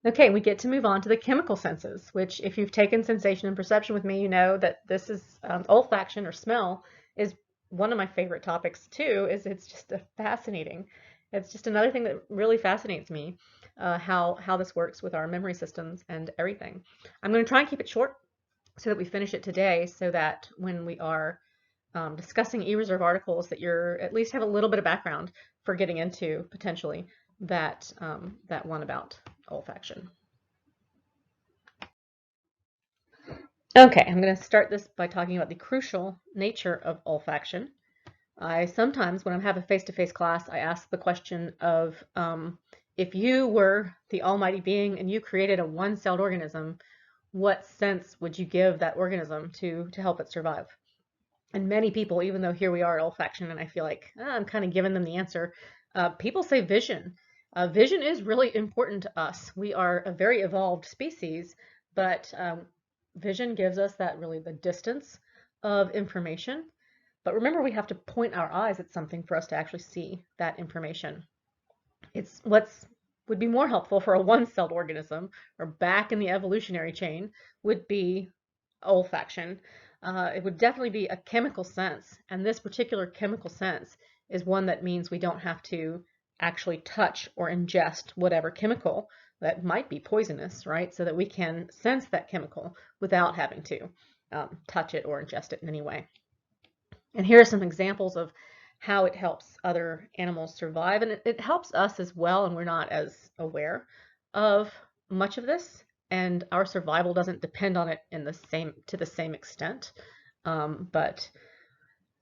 Okay, we get to move on to the chemical senses, which if you've taken sensation and perception with me, you know that this is olfaction or smell is one of my favorite topics too, is it's just a fascinating. It's just another thing that really fascinates me, how this works with our memory systems and everything. I'm going to try and keep it short so that we finish it today so that when we are discussing e-reserve articles that you're at least have a little bit of background for getting into potentially that that one about olfaction. Okay, I'm going to start this by talking about the crucial nature of olfaction. I sometimes, when I'm having a face-to-face class, I ask the question of if you were the almighty being and you created a one-celled organism, what sense would you give that organism to help it survive? And many people, even though here we are at olfaction, and I feel like I'm kind of giving them the answer, people say vision. Vision is really important to us. We are a very evolved species, but vision gives us that really the distance of information. But remember, we have to point our eyes at something for us to actually see that information. It's what's would be more helpful for a one-celled organism or back in the evolutionary chain would be olfaction. It would definitely be a chemical sense, and this particular chemical sense is one that means we don't have to actually touch or ingest whatever chemical that might be poisonous, right? So that we can sense that chemical without having to touch it or ingest it in any way. And here are some examples of how it helps other animals survive, and it helps us as well, and we're not as aware of much of this, and our survival doesn't depend on it to the same extent. But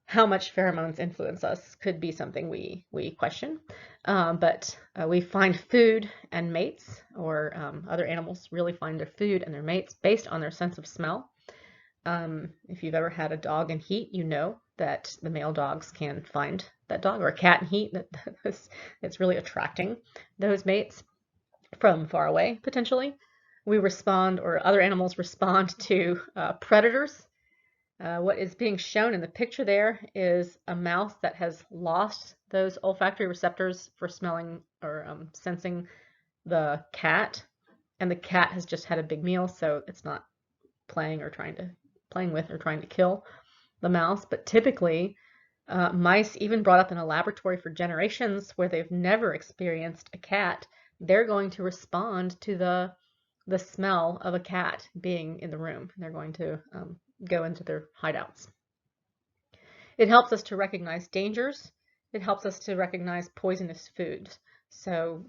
how much pheromones influence us could be something we question. But we find food and mates, or other animals really find their food and their mates based on their sense of smell. If you've ever had a dog in heat, you know that the male dogs can find that dog, or a cat in heat, it's really attracting those mates from far away, potentially. We respond, or other animals respond to predators. What is being shown in the picture there is a mouse that has lost those olfactory receptors for smelling or sensing the cat, and the cat has just had a big meal, so it's not playing with or trying to kill the mouse. But typically, mice, even brought up in a laboratory for generations where they've never experienced a cat, they're going to respond to the smell of a cat being in the room. They're going to go into their hideouts. It helps us to recognize dangers. It helps us to recognize poisonous foods. So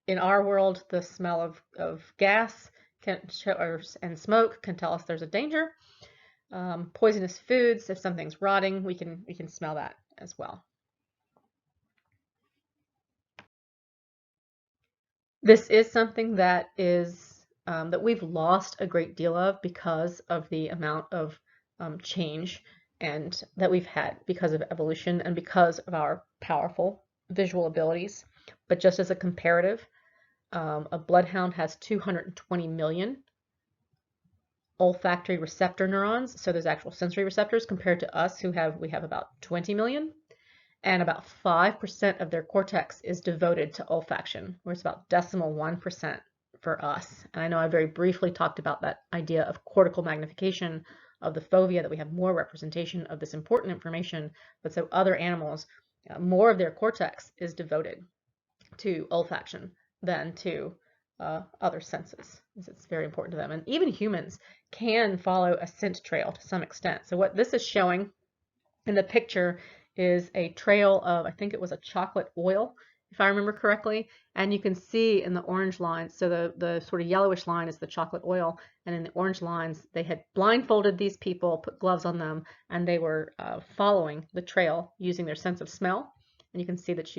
in our world, the smell of gas and smoke can tell us there's a danger. Poisonous foods, if something's rotting, we can smell that as well. This is something that is that we've lost a great deal of because of the amount of change and that we've had because of evolution and because of our powerful visual abilities. But just as a comparative, a bloodhound has 220 million olfactory receptor neurons, so there's actual sensory receptors, compared to us we have about 20 million, and about 5% of their cortex is devoted to olfaction, where it's about 0.1% for us. And I know I very briefly talked about that idea of cortical magnification of the fovea, that we have more representation of this important information, but so other animals, more of their cortex is devoted to olfaction than to other senses. It's very important to them. And even humans can follow a scent trail to some extent. So what this is showing in the picture is a trail of, I think it was a chocolate oil, if I remember correctly. And you can see in the orange lines, so the sort of yellowish line is the chocolate oil, and in the orange lines, they had blindfolded these people, put gloves on them, and they were following the trail using their sense of smell. And you can see that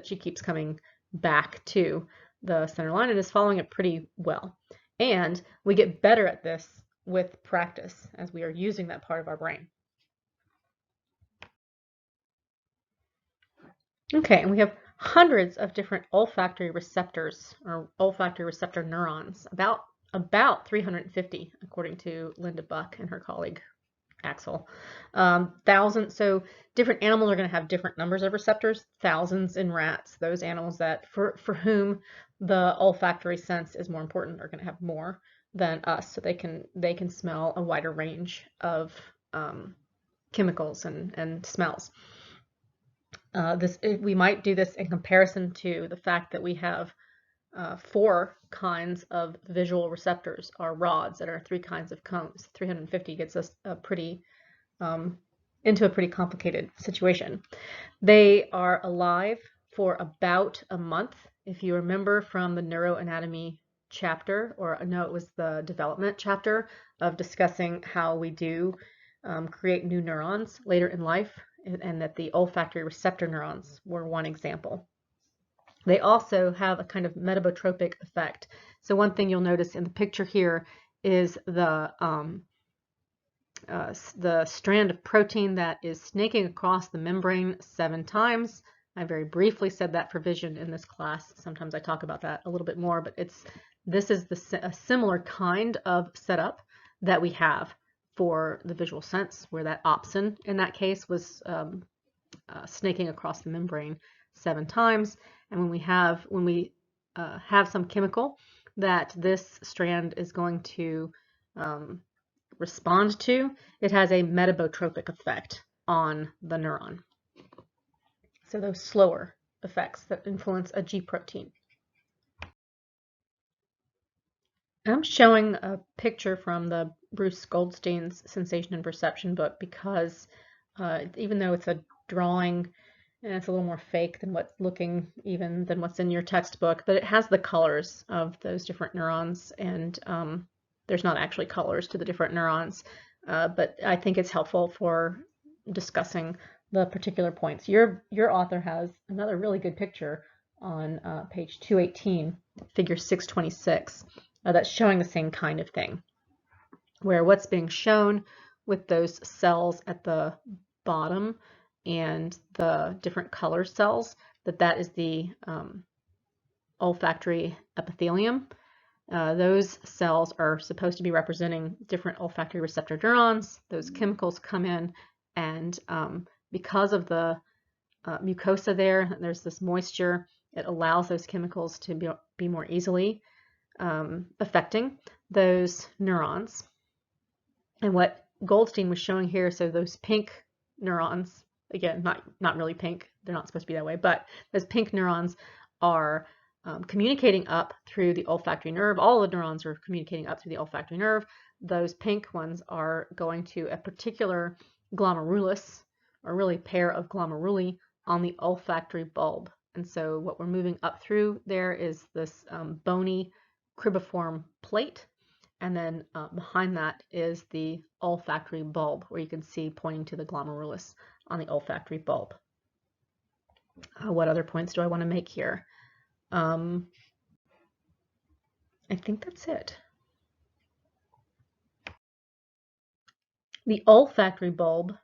she keeps coming back to the center line and is following it pretty well. And we get better at this with practice as we are using that part of our brain. Okay, and we have hundreds of different olfactory receptors, or olfactory receptor neurons, about 350, according to Linda Buck and her colleague Axel. Thousands, so different animals are going to have different numbers of receptors. Thousands in rats, those animals that for whom the olfactory sense is more important, are going to have more than us, so they can smell a wider range of chemicals and smells. We might do this in comparison to the fact that we have 4 kinds of visual receptors, our rods, that are 3 kinds of cones. 350 gets us into a pretty complicated situation. They are alive for about a month. If you remember from the neuroanatomy chapter, or no, it was the development chapter of discussing how we do create new neurons later in life, and that the olfactory receptor neurons were one example. They also have a kind of metabotropic effect. So one thing you'll notice in the picture here is the strand of protein that is snaking across the membrane 7 times. I very briefly said that for vision in this class. Sometimes I talk about that a little bit more, but this is a similar kind of setup that we have for the visual sense, where that opsin in that case was snaking across the membrane 7 times. And when we have some chemical that this strand is going to respond to, it has a metabotropic effect on the neuron. So those slower effects that influence a G protein. I'm showing a picture from the Bruce Goldstein's Sensation and Perception book because even though it's a drawing and it's a little more fake than what's in your textbook, but it has the colors of those different neurons, and there's not actually colors to the different neurons, but I think it's helpful for discussing the particular points. Your author has another really good picture on page 218, figure 626, that's showing the same kind of thing, where what's being shown with those cells at the bottom and the different color cells, that is the olfactory epithelium. Those cells are supposed to be representing different olfactory receptor neurons. Those chemicals come in, and because of the mucosa there's this moisture, it allows those chemicals to be more easily affecting those neurons. And what Goldstein was showing here, so those pink neurons, again, not really pink, they're not supposed to be that way, but those pink neurons are communicating up through the olfactory nerve. All the neurons are communicating up through the olfactory nerve. Those pink ones are going to a particular glomerulus, or really pair of glomeruli, on the olfactory bulb. And so what we're moving up through there is this bony cribriform plate, and then behind that is the olfactory bulb, where you can see pointing to the glomerulus on the olfactory bulb. What other points do I want to make here? I think that's it. The olfactory bulb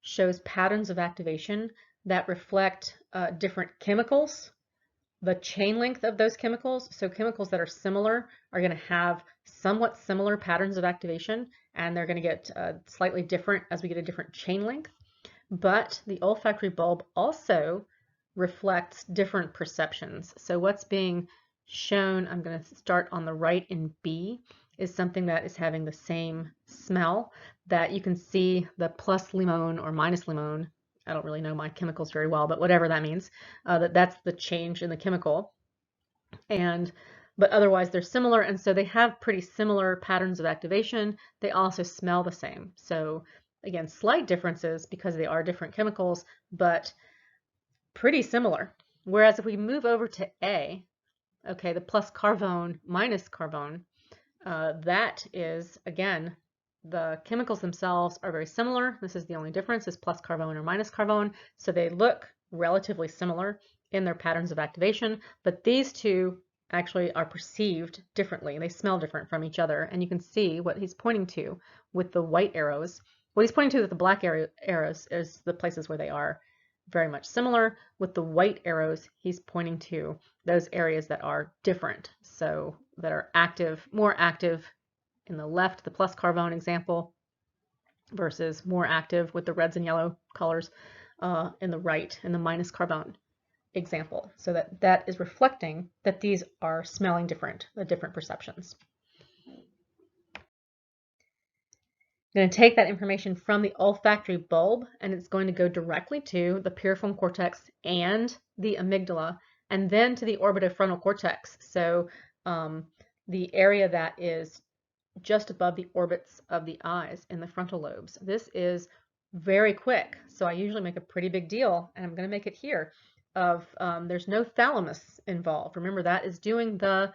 shows patterns of activation that reflect different chemicals, the chain length of those chemicals. So chemicals that are similar are going to have somewhat similar patterns of activation, and they're going to get slightly different as we get a different chain length. But the olfactory bulb also reflects different perceptions. So what's being shown, I'm going to start on the right in B, is something that is having the same smell, that you can see the plus limon or minus limon. I don't really know my chemicals very well, but whatever that means, that's the change in the chemical. But otherwise they're similar, and so they have pretty similar patterns of activation. They also smell the same. So again, slight differences because they are different chemicals, but pretty similar. Whereas if we move over to A, okay, the plus carvone, minus carvone, that is, again, the chemicals themselves are very similar. This is the only difference, is plus carvone or minus carvone. So they look relatively similar in their patterns of activation, but these two actually are perceived differently. They smell different from each other, and you can see what he's pointing to with the white arrows. What he's pointing to with the black arrows is the places where they are very much similar. With the white arrows, he's pointing to those areas that are different, so that are active, more active in the left, the plus carvone example, versus more active with the reds and yellow colors in the right, in the minus carvone example. So that is reflecting that these are smelling different, the different perceptions. I'm going to take that information from the olfactory bulb, and it's going to go directly to the piriform cortex and the amygdala, and then to the orbitofrontal cortex. So the area that is just above the orbits of the eyes in the frontal lobes. This is very quick, so I usually make a pretty big deal, and I'm going to make it here, of there's no thalamus involved. Remember, that is doing the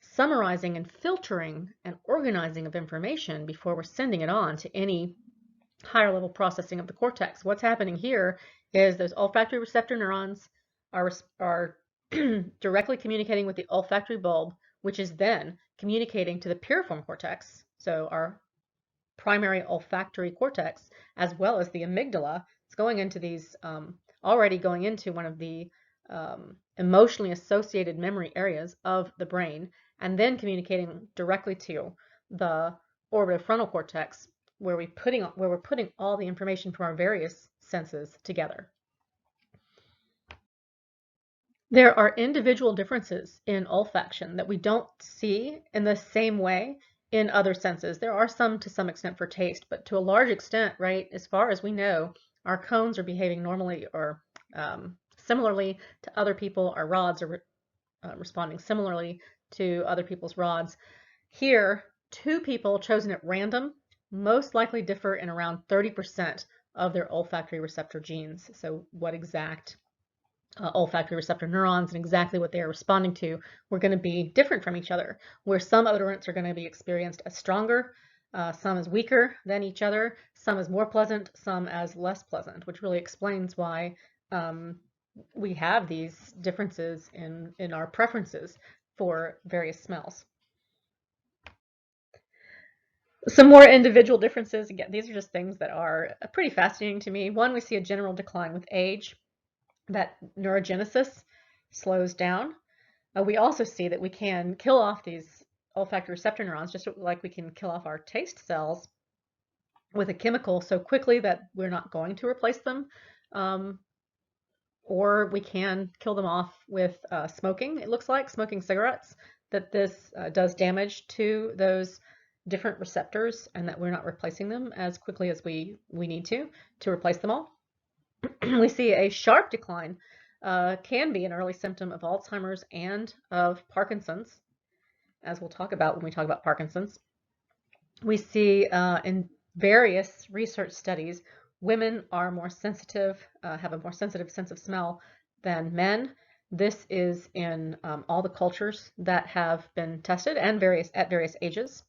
summarizing and filtering and organizing of information before we're sending it on to any higher level processing of the cortex. What's happening here is those olfactory receptor neurons are directly communicating with the olfactory bulb, which is then communicating to the piriform cortex, so our primary olfactory cortex, as well as the amygdala. It's going into these, already going into one of the emotionally associated memory areas of the brain, and then communicating directly to the orbitofrontal cortex, where we're putting all the information from our various senses together. There are individual differences in olfaction that we don't see in the same way in other senses. There are some to some extent for taste, but to a large extent, right, as far as we know, our cones are behaving normally or similarly to other people. Our rods are responding similarly to other people's rods. Here, two people chosen at random most likely differ in around 30% of their olfactory receptor genes. So what exact olfactory receptor neurons and exactly what they are responding to were going to be different from each other, where some odorants are going to be experienced as stronger, some as weaker than each other, some as more pleasant, some as less pleasant, which really explains why we have these differences in our preferences for various smells. Some more individual differences. Again, these are just things that are pretty fascinating to me. One, we see a general decline with age, that neurogenesis slows down. We also see that we can kill off these olfactory receptor neurons just like we can kill off our taste cells with a chemical so quickly that we're not going to replace them. Or we can kill them off with smoking. It looks like smoking cigarettes, that this does damage to those different receptors and that we're not replacing them as quickly as we need to replace them all. We see a sharp decline, can be an early symptom of Alzheimer's and of Parkinson's, as we'll talk about when we talk about Parkinson's. We see in various research studies, women are more sensitive, have a more sensitive sense of smell than men. This is in all the cultures that have been tested and at various ages.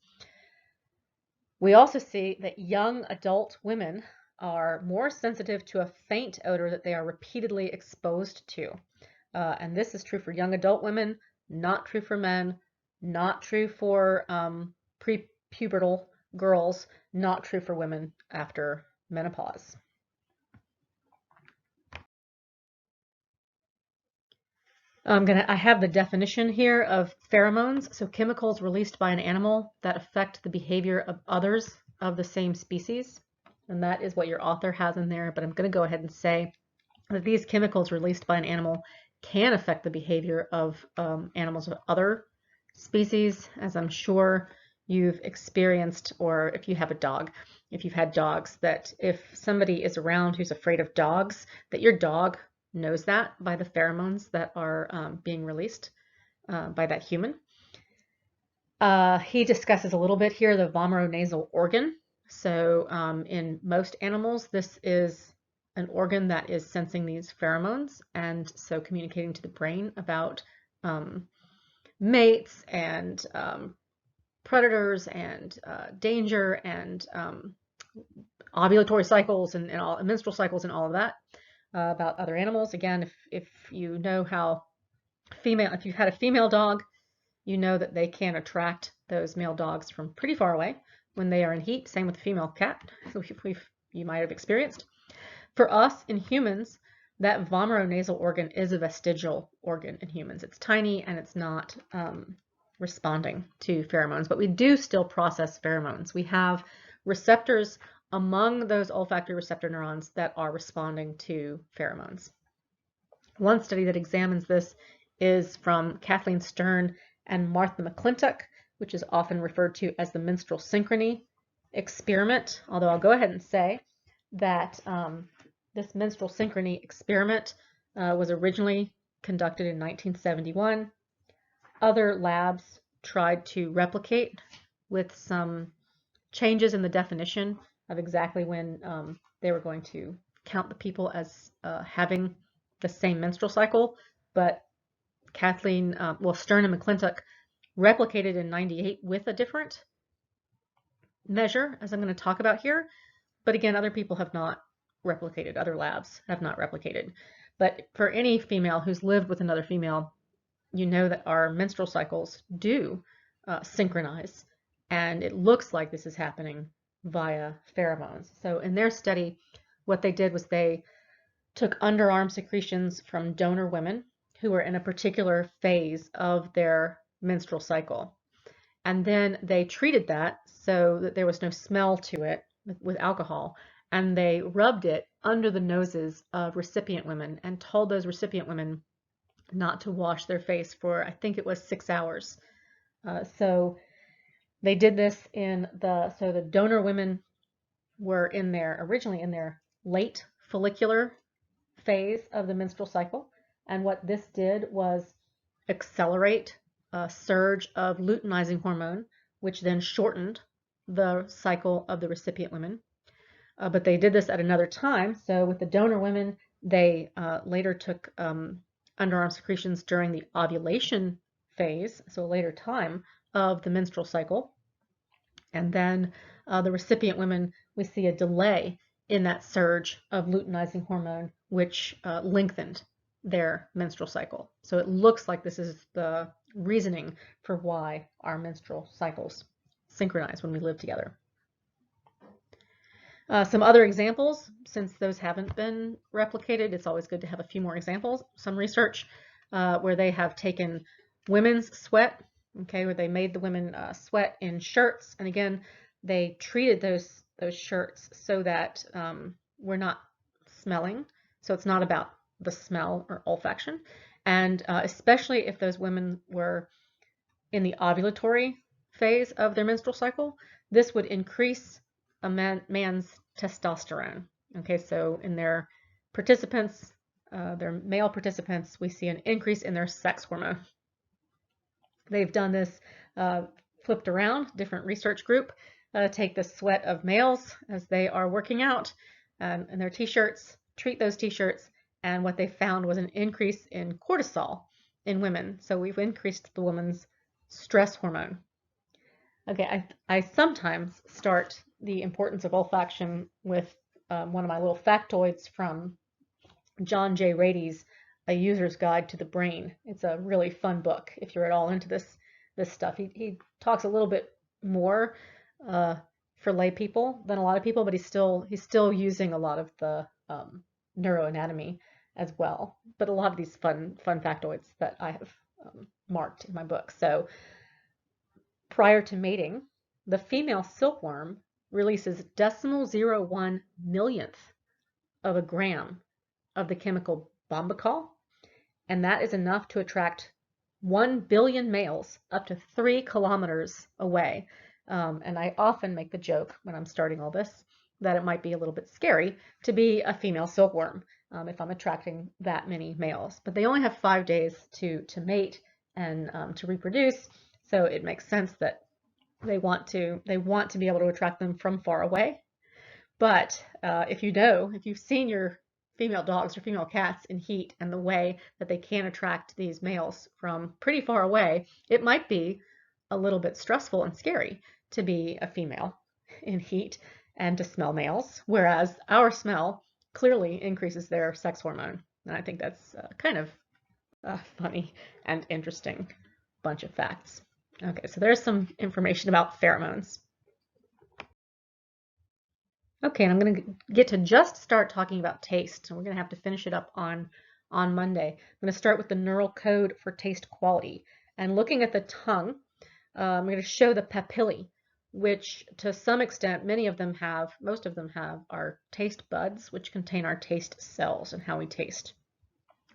We also see that young adult women are more sensitive to a faint odor that they are repeatedly exposed to. And this is true for young adult women, not true for men, not true for prepubertal girls, not true for women after menopause. I have the definition here of pheromones. So chemicals released by an animal that affect the behavior of others of the same species. And that is what your author has in there, but I'm going to go ahead and say that these chemicals released by an animal can affect the behavior of animals of other species, as I'm sure you've experienced, or if you have a dog, if you've had dogs, that if somebody is around who's afraid of dogs, that your dog knows that by the pheromones that are being released by that human. He discusses a little bit here the vomeronasal organ. So in most animals, this is an organ that is sensing these pheromones and so communicating to the brain about mates and predators and danger and ovulatory cycles and menstrual cycles and all of that. About other animals. Again, if you know how if you've had a female dog, you know that they can attract those male dogs from pretty far away when they are in heat. Same with the female cat, you might have experienced. For us in humans, that vomeronasal organ is a vestigial organ in humans. It's tiny and it's not responding to pheromones, but we do still process pheromones. We have receptors among those olfactory receptor neurons that are responding to pheromones. One study that examines this is from Kathleen Stern and Martha McClintock, which is often referred to as the menstrual synchrony experiment, although I'll go ahead and say that this menstrual synchrony experiment was originally conducted in 1971. Other labs tried to replicate with some changes in the definition of exactly when they were going to count the people as having the same menstrual cycle, but Stern and McClintock replicated in 98 with a different measure, as I'm going to talk about here. But again, other people have not replicated, other labs have not replicated. But for any female who's lived with another female, you know that our menstrual cycles do synchronize, and it looks like this is happening via pheromones. So in their study, what they did was they took underarm secretions from donor women who were in a particular phase of their menstrual cycle. And then they treated that so that there was no smell to it with alcohol. And they rubbed it under the noses of recipient women and told those recipient women not to wash their face for, I think it was 6 hours. So they did this so the donor women were originally in their late follicular phase of the menstrual cycle. And what this did was accelerate a surge of luteinizing hormone, which then shortened the cycle of the recipient women. But they did this at another time. So with the donor women, they later took underarm secretions during the ovulation phase, so a later time of the menstrual cycle. And then the recipient women, we see a delay in that surge of luteinizing hormone, which lengthened their menstrual cycle. So it looks like this is the reasoning for why our menstrual cycles synchronize when we live together. Some other examples, since those haven't been replicated, it's always good to have a few more examples. Some research where they have taken women's sweat, okay, where they made the women sweat in shirts, and again, they treated those shirts so that we're not smelling, so it's not about the smell or olfaction, and especially if those women were in the ovulatory phase of their menstrual cycle, this would increase a man's testosterone. Okay, so in their participants, their male participants, we see an increase in their sex hormone. They've done this flipped around, different research group, take the sweat of males as they are working out in their t-shirts, treat those t-shirts, and what they found was an increase in cortisol in women. So we've increased the woman's stress hormone. Okay, I sometimes start the importance of olfaction with one of my little factoids from John J. Rady's A User's Guide to the Brain. It's a really fun book if you're at all into this stuff. He talks a little bit more for lay people than a lot of people, but he's still using a lot of the neuroanatomy as well. But a lot of these fun factoids that I have marked in my book. So prior to mating, the female silkworm releases 0.01 millionth of a gram of the chemical bombacol, and that is enough to attract 1 billion males up to 3 kilometers away. And I often make the joke when I'm starting all this that it might be a little bit scary to be a female silkworm if I'm attracting that many males. But they only have 5 days to mate and to reproduce, so it makes sense that they want to be able to attract them from far away. But if you've seen your female dogs or female cats in heat and the way that they can attract these males from pretty far away, it might be a little bit stressful and scary to be a female in heat and to smell males, whereas our smell clearly increases their sex hormone. And I think that's kind of a funny and interesting bunch of facts. Okay, so there's some information about pheromones. Okay, and I'm going to get to just start talking about taste, and we're going to have to finish it up on Monday. I'm going to start with the neural code for taste quality. And looking at the tongue, I'm going to show the papillae, which to some extent, most of them have our taste buds, which contain our taste cells and how we taste.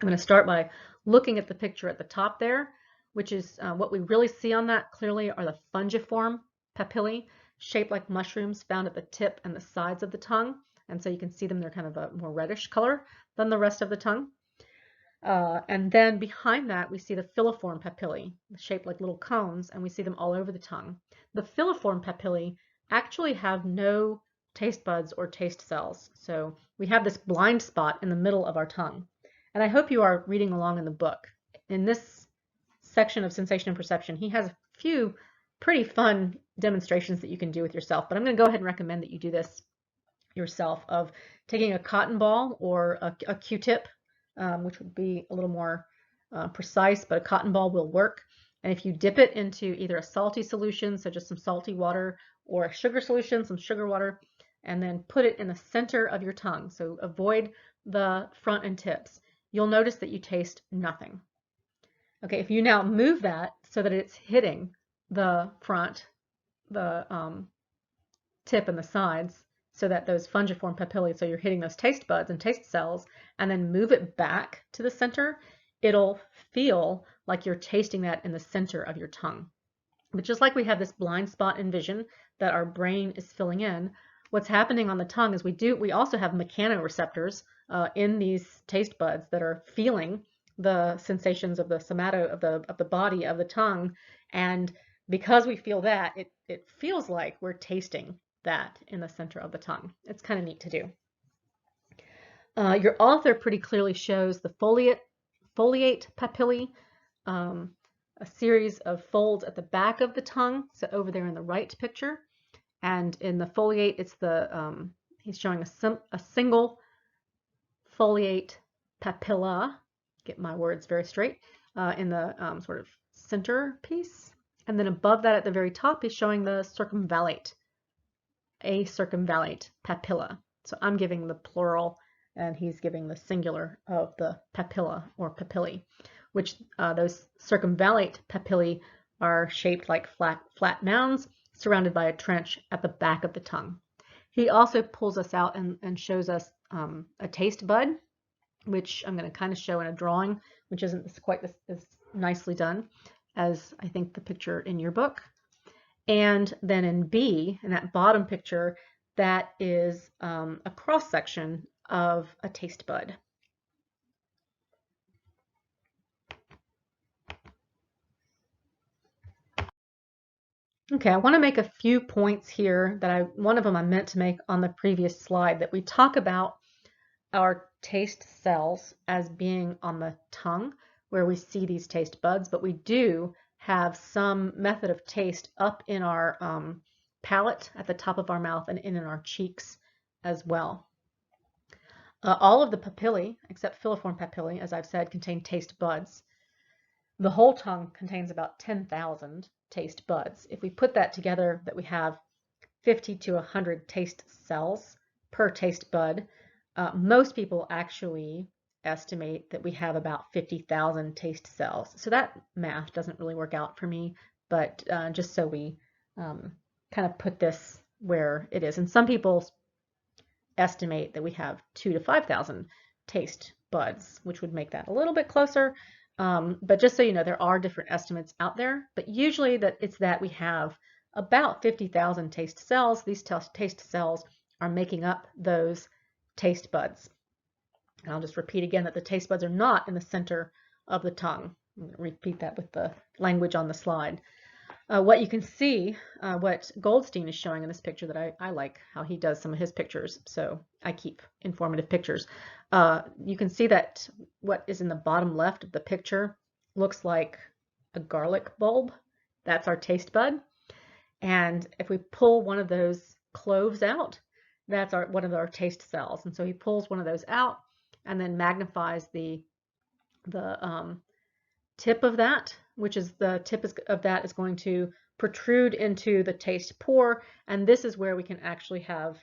I'm going to start by looking at the picture at the top there, which is what we really see on that clearly are the fungiform papillae, shaped like mushrooms found at the tip and the sides of the tongue. And so you can see them, they're kind of a more reddish color than the rest of the tongue. And then behind that, we see the filiform papillae, shaped like little cones, and we see them all over the tongue. The filiform papillae actually have no taste buds or taste cells. So we have this blind spot in the middle of our tongue. And I hope you are reading along in the book. In this section of sensation and perception, he has a few pretty fun demonstrations that you can do with yourself, but I'm going to go ahead and recommend that you do this yourself, of taking a cotton ball or a Q-tip, which would be a little more precise, but a cotton ball will work. And if you dip it into either a salty solution, such as some salty water, or a sugar solution, some sugar water, and then put it in the center of your tongue, so avoid the front and tips, you'll notice that you taste nothing. Okay, if you now move that so that it's hitting the front, the tip and the sides, so that those fungiform papillae, so you're hitting those taste buds and taste cells, and then move it back to the center, it'll feel like you're tasting that in the center of your tongue. But just like we have this blind spot in vision that our brain is filling in, what's happening on the tongue is we also have mechanoreceptors in these taste buds that are feeling the sensations of the somato of the body of the tongue, and because we feel that, it feels like we're tasting that in the center of the tongue. It's kind of neat to do. Your author pretty clearly shows the foliate papillae, a series of folds at the back of the tongue, so over there in the right picture. And in the foliate, it's the he's showing a single foliate papilla, get my words very straight, in the sort of center piece. And then above that at the very top, he's showing the circumvallate, a circumvallate papilla. So I'm giving the plural and he's giving the singular of the papilla or papillae, which those circumvallate papillae are shaped like flat mounds surrounded by a trench at the back of the tongue. He also pulls us out and shows us a taste bud, which I'm going to kind of show in a drawing, which isn't quite as nicely done as I think the picture in your book. And then in B, in that bottom picture, that is a cross-section of a taste bud. Okay, I want to make a few points here that one of them I meant to make on the previous slide, that we talk about our taste cells as being on the tongue where we see these taste buds, but we do have some method of taste up in our palate at the top of our mouth and in our cheeks as well. All of the papillae, except filiform papillae, as I've said, contain taste buds. The whole tongue contains about 10,000 taste buds. If we put that together, that we have 50 to 100 taste cells per taste bud, most people actually estimate that we have about 50,000 taste cells. So that math doesn't really work out for me, but just so we kind of put this where it is. And some people estimate that we have 2,000 to 5,000 taste buds, which would make that a little bit closer. But just so you know, there are different estimates out there, but usually it's that we have about 50,000 taste cells. These taste cells are making up those taste buds. And I'll just repeat again that the taste buds are not in the center of the tongue. I'm going to repeat that with the language on the slide. What you can see, what Goldstein is showing in this picture that I like how he does some of his pictures, so I keep informative pictures. You can see that what is in the bottom left of the picture looks like a garlic bulb. That's our taste bud. And if we pull one of those cloves out, that's one of our taste cells. And so he pulls one of those out and then magnifies the tip of that, which is the tip of that is going to protrude into the taste pore, and this is where we can actually have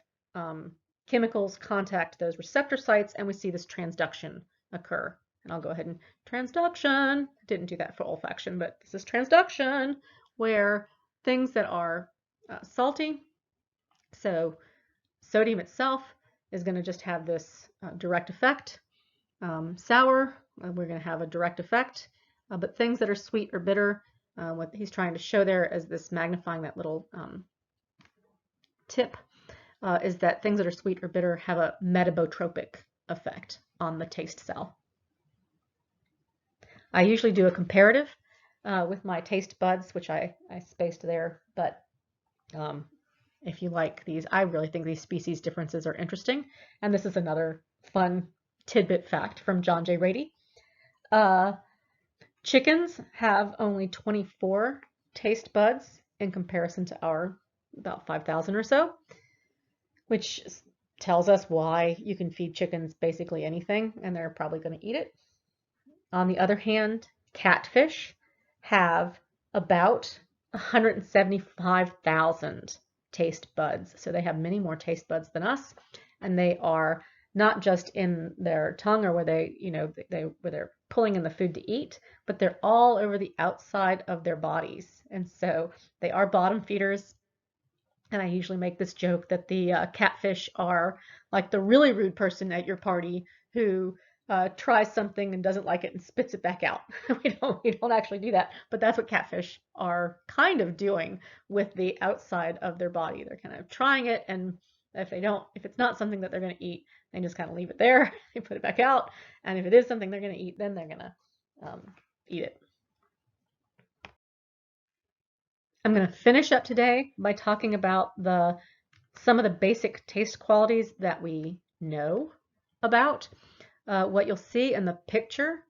chemicals contact those receptor sites, and we see this transduction occur. And I'll go ahead and transduction. Didn't do that for olfaction, but this is transduction, where things that are salty, so sodium itself is going to just have this direct effect. Sour we're going to have a direct effect. But things that are sweet or bitter, what he's trying to show there is this magnifying that little tip, is that things that are sweet or bitter have a metabotropic effect on the taste cell. I usually do a comparative with my taste buds, which I spaced there, but if you like these, I really think these species differences are interesting. And this is another fun tidbit fact from John J. Rady. Chickens have only 24 taste buds in comparison to our about 5,000 or so, which tells us why you can feed chickens basically anything and they're probably going to eat it. On the other hand, catfish have about 175,000 taste buds. So they have many more taste buds than us, and they are not just in their tongue or where they, where they're pulling in the food to eat, but they're all over the outside of their bodies. And so they are bottom feeders. And I usually make this joke that the catfish are like the really rude person at your party who tries something and doesn't like it and spits it back out. we don't actually do that, but that's what catfish are kind of doing with the outside of their body. They're kind of trying it, and if it's not something that they're going to eat, they just kind of leave it there. They put it back out, and if it is something they're going to eat, then they're going to eat it. I'm going to finish up today by talking about some of the basic taste qualities that we know about. What you'll see in the picture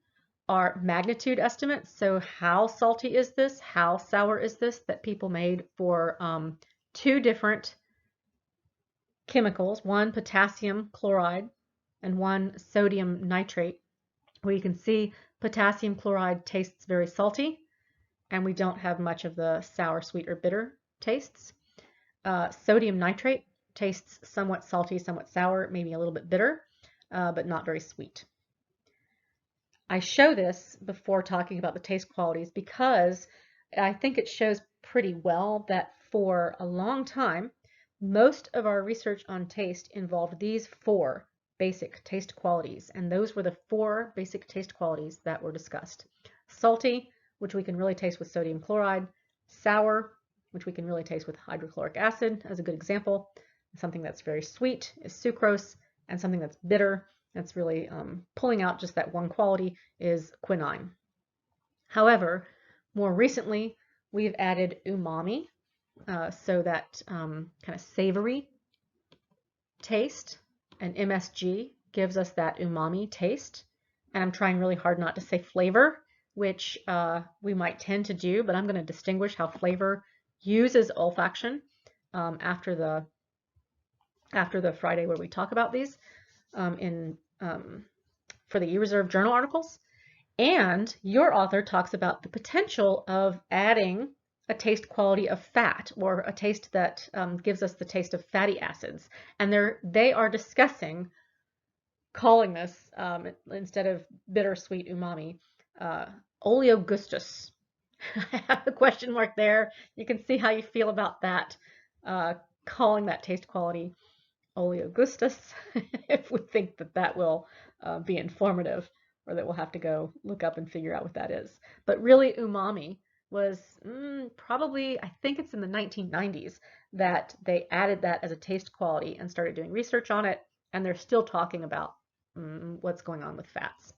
are magnitude estimates. So how salty is this? How sour is this? That people made for two different chemicals, one potassium chloride and one sodium nitrate, where you can see potassium chloride tastes very salty, and we don't have much of the sour, sweet, or bitter tastes. Sodium nitrate tastes somewhat salty, somewhat sour, maybe a little bit bitter, but not very sweet. I show this before talking about the taste qualities because I think it shows pretty well that for a long time, most of our research on taste involved these four basic taste qualities, and those were the four basic taste qualities that were discussed. Salty, which we can really taste with sodium chloride. Sour, which we can really taste with hydrochloric acid as a good example. Something that's very sweet is sucrose, and something that's bitter, that's really pulling out just that one quality, is quinine. However, more recently, we've added umami, so that kind of savory taste, and MSG gives us that umami taste. And I'm trying really hard not to say flavor, which we might tend to do, but I'm going to distinguish how flavor uses olfaction after the Friday where we talk about these for the eReserve journal articles. And your author talks about the potential of adding a taste quality of fat, or a taste that gives us the taste of fatty acids. And they are discussing calling this, instead of bittersweet umami, oleogustus. I have a question mark there. You can see how you feel about that, calling that taste quality oleogustus, if we think that that will be informative, or that we'll have to go look up and figure out what that is. But really, umami was probably, I think it's in the 1990s that they added that as a taste quality and started doing research on it, and they're still talking about what's going on with fats.